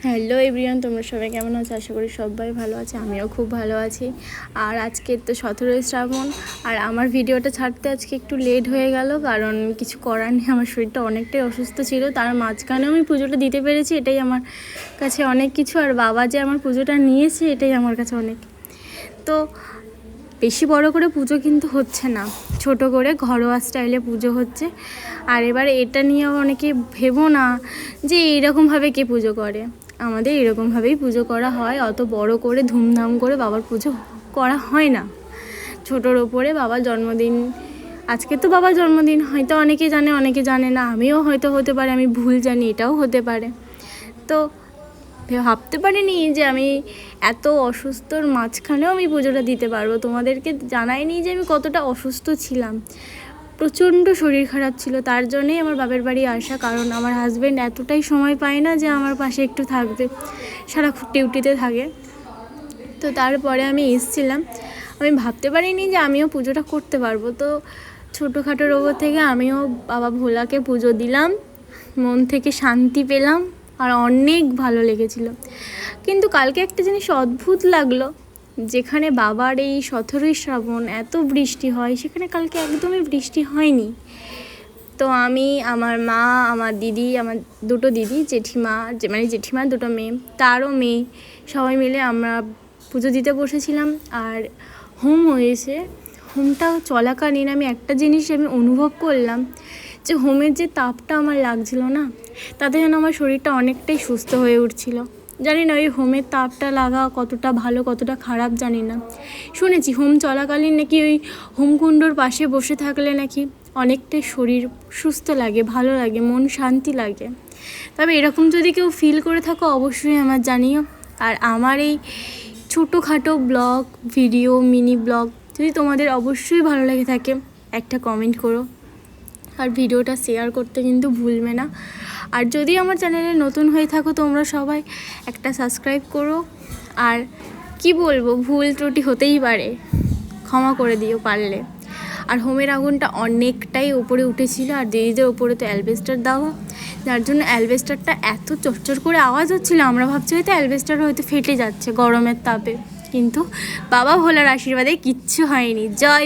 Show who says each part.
Speaker 1: Hello everyone, তোমরা সবাই কেমন আছো? আশা করি সবাই ভালো আছে, আমিও খুব ভালো আছি। আর আজকে তো 17ই শ্রাবণ, আর আমার ভিডিওটা ছাড়তে আজকে একটু লেট হয়ে গেল, কারণ কিছু করার নেই, আমার শরীরটা অনেকটাই অসুস্থ ছিল। তার মাঝখানেও আমি পুজোটা দিতে পেরেছি, এটাই আমার কাছে অনেক কিছু। আর বাবা যে আমার পুজোটা নিয়েছে, এটাই আমার কাছে অনেক। তো বেশি বড় করে পুজো কিন্তু হচ্ছে না, ছোট করে ঘরোয়া স্টাইলে পুজো হচ্ছে। আর এবার এটা নিয়েও অনেকে ভেবো না যে এইরকমভাবে কে পুজো করে। আমাদের এরকমভাবেই পুজো করা হয়, অত বড় করে ধুমধাম করে বাবার পুজো করা হয় না। ছোটোর ওপরে বাবার জন্মদিন, আজকে তো বাবার জন্মদিন, হয়তো অনেকে জানে অনেকে জানে না, আমিও হয়তো হতে পারে আমি ভুল জানি, এটাও হতে পারে। তো ভাবতে পারিনি যে আমি এত অসুস্থর মাঝখানেও আমি পুজোটা দিতে পারবো। তোমাদেরকে জানাইনি যে আমি কতটা অসুস্থ ছিলাম, প্রচণ্ড শরীর খারাপ ছিল। তার জন্যেই আমার বাপের বাড়ি আসা, কারণ আমার হাজব্যান্ড এতটাই সময় পায় না যে আমার পাশে একটু থাকবে, সারাক্ষণ ডিউটিতে থাকে। তো তারপরে আমি এসেছিলাম, আমি ভাবতে পারিনি যে আমিও পুজোটা করতে পারবো। তো ছোটোখাটোর ওপর থেকে আমিও বাবা ভোলাকে পুজো দিলাম, মন থেকে শান্তি পেলাম, আর অনেক ভালো লেগেছিল। কিন্তু কালকে একটা জিনিস অদ্ভুত লাগলো, যেখানে বাবার এই 17ই শ্রাবণ এত বৃষ্টি হয়, সেখানে কালকে একদমই বৃষ্টি হয়নি। তো আমি, আমার মা, আমার দিদি, আমার দুটো দিদি, জেঠিমা, মানে জেঠিমার দুটো মেয়ে, তারও মেয়ে, সবাই মিলে আমরা পুজো দিতে বসেছিলাম। আর হোম হয়েছে, হোমটা চলাকালীন আমি একটা জিনিস আমি অনুভব করলাম, যে হোমের যে তাপটা আমার লাগছিল না, তাতে যেন আমার শরীরটা অনেকটাই সুস্থ হয়ে উঠছিল। জানি না ওই হোমের তাপটা লাগা কতটা ভালো কতটা খারাপ জানি না। শুনেছি হোম চলাকালীন নাকি ওই হোমকুণ্ডর পাশে বসে থাকলে নাকি অনেকটাই শরীর সুস্থ লাগে, ভালো লাগে, মন শান্তি লাগে। তবে এরকম যদি কেউ ফিল করে থাকো অবশ্যই আমার জানিও। আর আমার এই ছোটোখাটো ব্লগ ভিডিও, মিনি ব্লগ যদি তোমাদের অবশ্যই ভালো লেগে থাকে, একটা কমেন্ট করো, আর ভিডিওটা শেয়ার করতে কিন্তু ভুলবে না। আর যদি আমার চ্যানেলে নতুন হয়ে থাকো তোমরা সবাই একটা সাবস্ক্রাইব করো। আর কি বলবো, ভুল ত্রুটি হতেই পারে, ক্ষমা করে দিও পারলে। আর হোমের আগুনটা অনেকটাই উপরে উঠেছিল, আর দিদিদের উপরে তো অ্যালবেস্টার দেওয়া, যার জন্য অ্যালবেস্টারটা এত চরচর করে আওয়াজ হচ্ছিলো, আমরা ভাবছি হয়তো অ্যালবেস্টার হয়তো ফেটে যাচ্ছে গরমের তাপে, কিন্তু বাবা ভোলার আশীর্বাদে কিচ্ছু হয়নি। জয়